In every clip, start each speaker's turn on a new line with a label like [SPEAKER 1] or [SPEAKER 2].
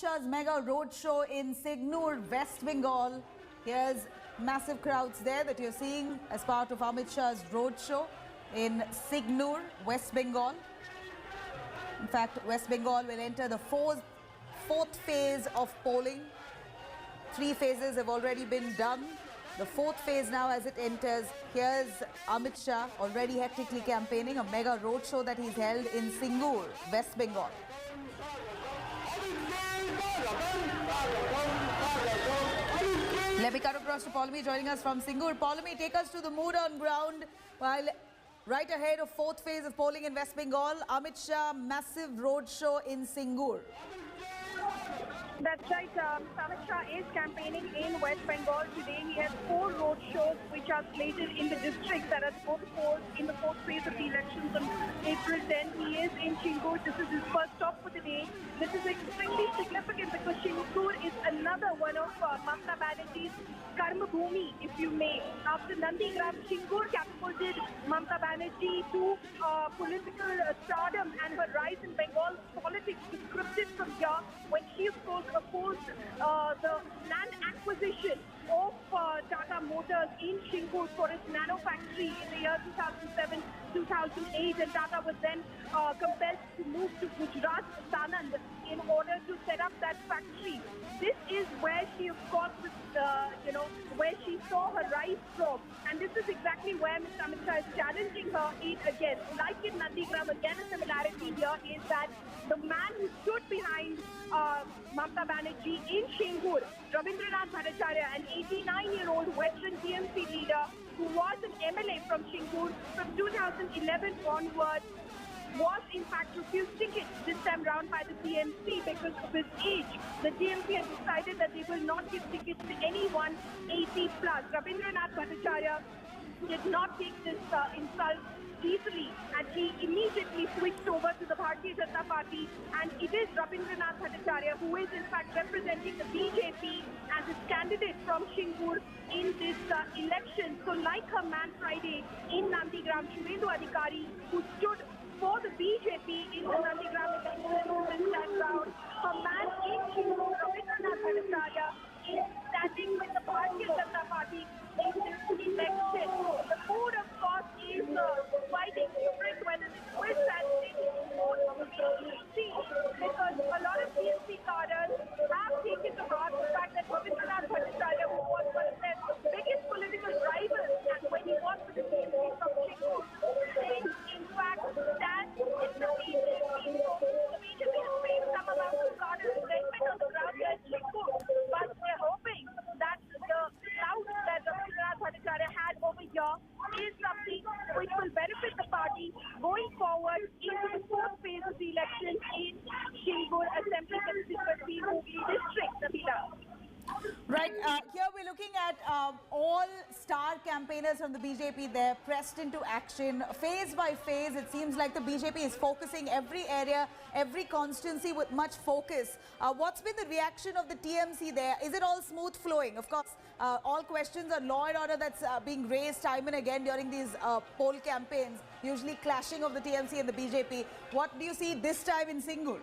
[SPEAKER 1] Shah's mega roadshow in Singur, West Bengal. Here's massive crowds there that you're seeing as part of Amit Shah's roadshow in Singur, West Bengal. In fact, West Bengal will enter the fourth phase of polling. 3 phases have already been done. The 4th phase now as it enters. Here's Amit Shah already hectically campaigning, a mega roadshow that he's held in Singur, West Bengal. Let me cut across to Paulami joining us from Singur. Paulami, take us to the mood on ground while right ahead of 4th phase of polling in West Bengal. Amit Shah, massive roadshow in Singur.
[SPEAKER 2] That's right. Amit Shah is campaigning in West Bengal today. He has 4 road shows which are slated in the districts that are both polls in the 4th phase of the elections on April 10. He is in Singur. This is his first stop for the day. This is extremely significant because Singur is another one of Mamata Banerjee's Karma Bhumi, if you may. After Nandigram, Singur catapulted Mamata Banerjee to political stardom, and her rise in Bengal politics was scripted from here when she, of course, opposed the land acquisition of Tata Motors in Singur for its nano factory in the year 2007-2008, and Tata was then compelled to move to Gujarat, Sanand, in order to set up that factory. This is where she, of course, where she saw her rise from, and this is exactly where Mr. Amit Shah is challenging her in again. Like in Nandigram, again a similarity here is that the man who stood behind Mamata Banerjee in Singur, Rabindranath Bhattacharya, an 89-year-old veteran TMC leader who was an MLA from Singur from 2011 onwards, was in fact refused tickets this time round by the TMC because of his age. The TMC has decided that they will not give tickets to anyone 80 plus. Rabindranath Bhattacharya did not take this insult easily, and he immediately switched over to the Bharatiya Janata Party, and it is Rabindranath Bhattacharya who is in fact representing the BJP as his candidate from Singur in this election. So like her man Friday in Nandigram, Shubhendu Adhikari, who stood for the BJP in the Nandigram election this time round, her man in Singur, Rabindranath Bhattacharya, is standing with the Bharatiya Janata Party in this election. The mood, of course, is fighting to bring whether this will translate into vote of the BJP, because a lot of TMC cadres have taken to heart the fact that Rabindranath Bhattacharya, who was one of their biggest political rivals, and when he was with the TMC from Singur, in fact stands with the BJP. So the BJP has made some amount of cadres resentment on the ground here in Singur, but they're hoping that the clout that Rabindranath Bhattacharya had over here is something which will benefit the party going forward into the 4th phase of the election in Singur Assembly Constituency District, Nabila.
[SPEAKER 1] Right, here we're looking at all star campaigners from the BJP there pressed into action. Phase by phase, it seems like the BJP is focusing every area, every constituency with much focus. What's been the reaction of the TMC there? Is it all smooth flowing? Of course, all questions on law and order that's being raised time and again during these poll campaigns, usually clashing of the TMC and the BJP. What do you see this time in Singur?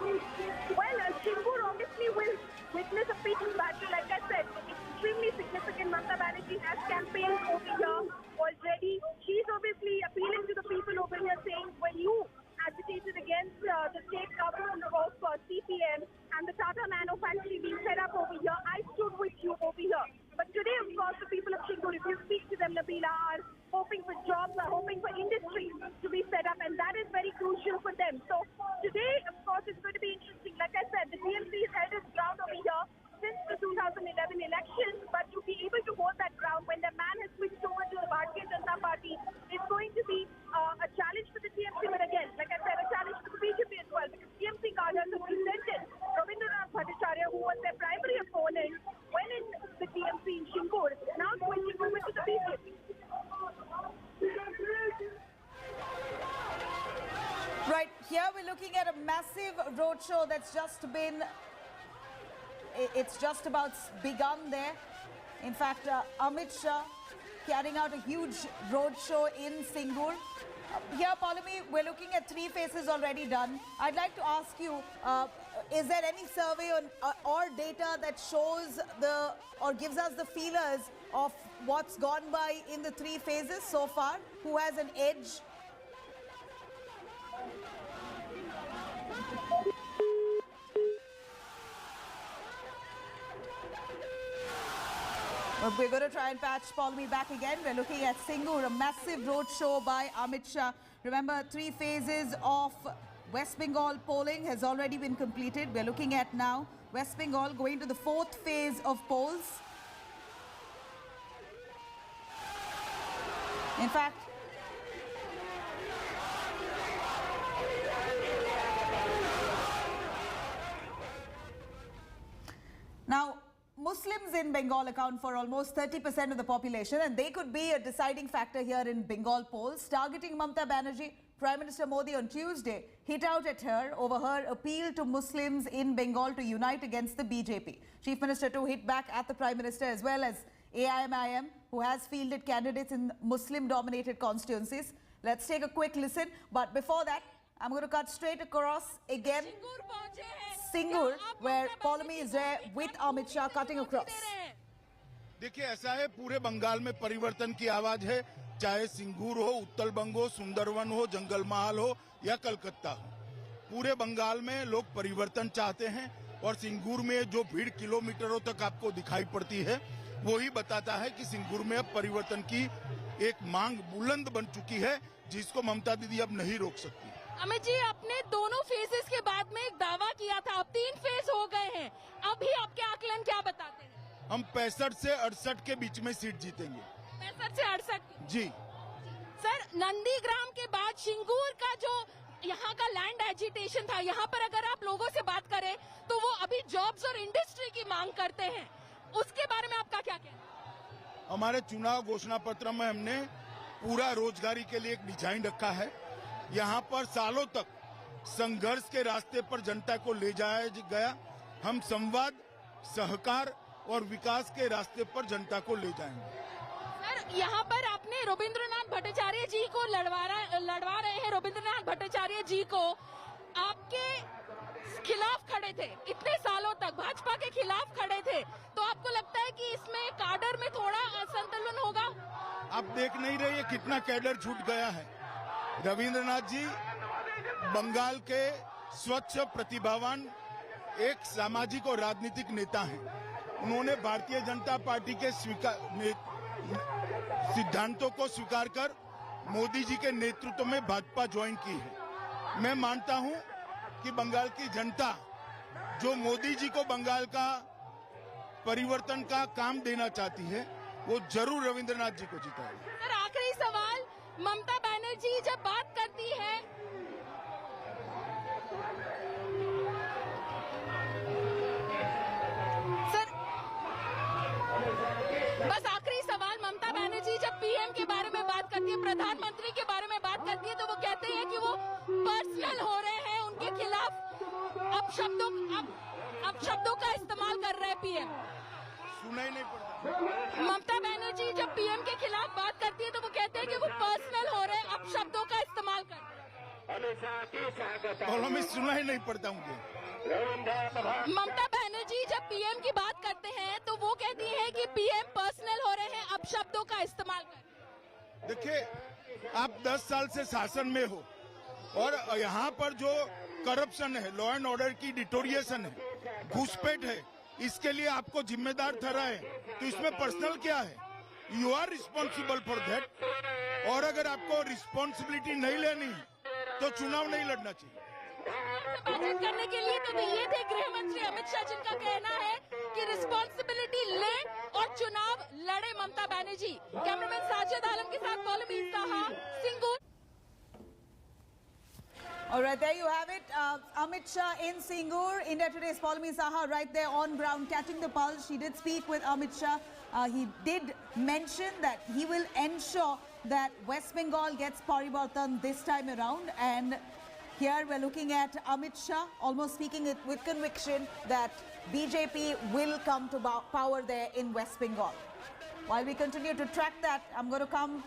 [SPEAKER 2] Well, Singur obviously will witness a pitched battle. Like I said, extremely significant. Mamata Banerjee has campaigned over here already. She's obviously appealing to the people over here, saying, when you agitated against the state government of CPM and the Tata Nano factory being set up over here, I stood with you over here. But today, of course, the people of Singur, if you speak to them, Nabila, are hoping for jobs, are hoping for industry to be set up, and that is very crucial for them. So today, of course, it's going to be interesting. Like I said, the TMC has held its ground over here since the 2011 elections, but to be able to hold that ground when the man has switched over to the Bharatiya Janata Party is going to be a challenge for the TMC. But again, like I said, a challenge for the BJP as well, because TMC cadres have presented Rabindranath Bhattacharya, who was their primary opponent when in the TMC in Singur, now switching over to the BJP.
[SPEAKER 1] Right, here we're looking at a massive roadshow that's just been, it's just about begun there. In fact, Amit Shah carrying out a huge roadshow in Singur. here, Polumi, we're looking at three phases already done. I'd like to ask you, is there any survey on, or data that shows or gives us the feelers of what's gone by in the three phases so far? Who has an edge? We're going to try and patch Polumi back again. We're looking at Singur, a massive road show by Amit Shah. Remember, three phases of West Bengal polling has already been completed. We're looking at now West Bengal going to the fourth phase of polls. In fact, now, Muslims in Bengal account for almost 30% of the population, and they could be a deciding factor here in Bengal polls. Targeting Mamata Banerjee, Prime Minister Modi on Tuesday hit out at her over her appeal to Muslims in Bengal to unite against the BJP. Chief Minister too hit back at the Prime Minister as well as AIMIM, who has fielded candidates in Muslim-dominated constituencies. Let's take a quick listen, but before that, I'm going to cut straight across again. Singur, where Polumi is there with Amit Shah cutting across.
[SPEAKER 3] देखिए ऐसा है, पूरे बंगाल में परिवर्तन की आवाज है, चाहे सिंगूर हो, उत्तर बंग हो, सुंदरवन हो, जंगल महल हो या कलकत्ता हो। पूरे बंगाल में लोग परिवर्तन चाहते हैं और सिंगूर में जो भीड़ किलोमीटरों तक आपको दिखाई पड़ती है, वो ही बताता है कि सिंगूर में अब परिवर्तन की एक मांग बुलंद बन चुकी है, जिसको ममता दीदी अब नहीं रोक सकती।
[SPEAKER 4] अमित जी, आपने दोनों फेजेस के बाद में एक दावा किया था, अब 3 फेज हो गए हैं, अभी आपके आकलन क्या बताते हैं?
[SPEAKER 3] हम 65 से 68 के बीच में सीट जीतेंगे।
[SPEAKER 4] 65 से 68
[SPEAKER 3] जी
[SPEAKER 4] सर, नंदीग्राम के बाद सिंगूर का जो यहाँ का लैंड एजिटेशन था, यहाँ पर अगर आप लोगों से बात करें तो वो अभी जॉब्स और इंडस्ट्री की मांग करते हैं, उसके बारे में आपका क्या कहना है?
[SPEAKER 3] हमारे चुनाव घोषणा पत्र में हमने पूरा रोजगारी के लिए एक डिजाइन रखा है। यहाँ पर सालों तक संघर्ष के रास्ते पर जनता को ले जाया गया। हम संवाद, सहकार और विकास के रास्ते पर जनता को ले जाएंगे।
[SPEAKER 4] सर, यहाँ पर आपने रविंद्रनाथ भट्टाचार्य जी को लड़वा रहे हैं। रविंद्रनाथ भट्टाचार्य जी को आपके खिलाफ खड़े थे, इतने सालों तक भाजपा के खिलाफ खड़े थे, तो आपको लगता है कि इसमें कैडर में थोड़ा असंतुलन होगा?
[SPEAKER 3] आप देख नहीं रहे कितना कैडर छूट गया है। रविंद्रनाथ जी बंगाल के स्वच्छ प्रतिभावान एक सामाजिक और राजनीतिक नेता हैं। उन्होंने भारतीय जनता पार्टी के सिद्धांतों को स्वीकार कर मोदी जी के नेतृत्व में भाजपा ज्वाइन की है। मैं मानता हूं कि बंगाल की जनता जो मोदी जी को बंगाल का परिवर्तन का काम देना चाहती है, वो जरूर रविंद्रनाथ जी को जिताएगी।
[SPEAKER 4] सर, आखिरी सवाल, ममता बनर्जी जब बात करती है सर, बस आखिरी सवाल, ममता बनर्जी जब पीएम के बारे में बात करती है, प्रधानमंत्री के बारे में बात करती है, तो वो कहते हैं कि वो पर्सनल हो रहे हैं उनके खिलाफ, अब शब्दों का इस्तेमाल कर रहे हैं पीएम।
[SPEAKER 3] सुनाई नहीं पड़ता।
[SPEAKER 4] ममता बनर्जी जब पीएम के खिलाफ बात करती है तो वो कहते हैं कि वो पर्सनल हो रहे हैं, अब शब्दों का इस्तेमाल कर
[SPEAKER 3] और हमें सुनाई नहीं पड़ता मुझे।
[SPEAKER 4] ममता बनर्जी जब पीएम की बात करते हैं तो वो कहती हैं कि पीएम पर्सनल हो रहे हैं, अब शब्दों का इस्तेमाल कर।
[SPEAKER 3] देखिए, आप 10 साल से शासन में हो और यहाँ पर जो करप्शन है, लॉ एंड ऑर्डर की डिटोरिएशन है, घुसपैठ है, इसके लिए आपको जिम्मेदार ठहराए, तो इसमें पर्सनल क्या है? You are responsible for that. और अगर आपको रिस्पॉन्सिबिलिटी नहीं लेनी तो चुनाव नहीं लड़ना चाहिए।
[SPEAKER 4] बातचीत करने के लिए तो ये थे गृह मंत्री अमित शाह, जिनका कहना है कि रिस्पॉन्सिबिलिटी ले और चुनाव लड़े ममता बनर्जी। कैमरामैन साजिद आलम के साथ Paulami Saha, Singur.
[SPEAKER 1] All right, there you have it. Amit Shah in Singur. India Today's Polumi Saha right there on ground, catching the pulse. She did speak with Amit Shah. He did mention that he will ensure that West Bengal gets Parivartan this time around. And here we're looking at Amit Shah almost speaking it with conviction that BJP will come to power there in West Bengal. While we continue to track that, I'm going to come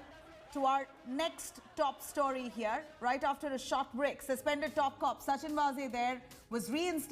[SPEAKER 1] to our next top story here. Right after a short break, suspended top cop Sachin Waze there was reinstated.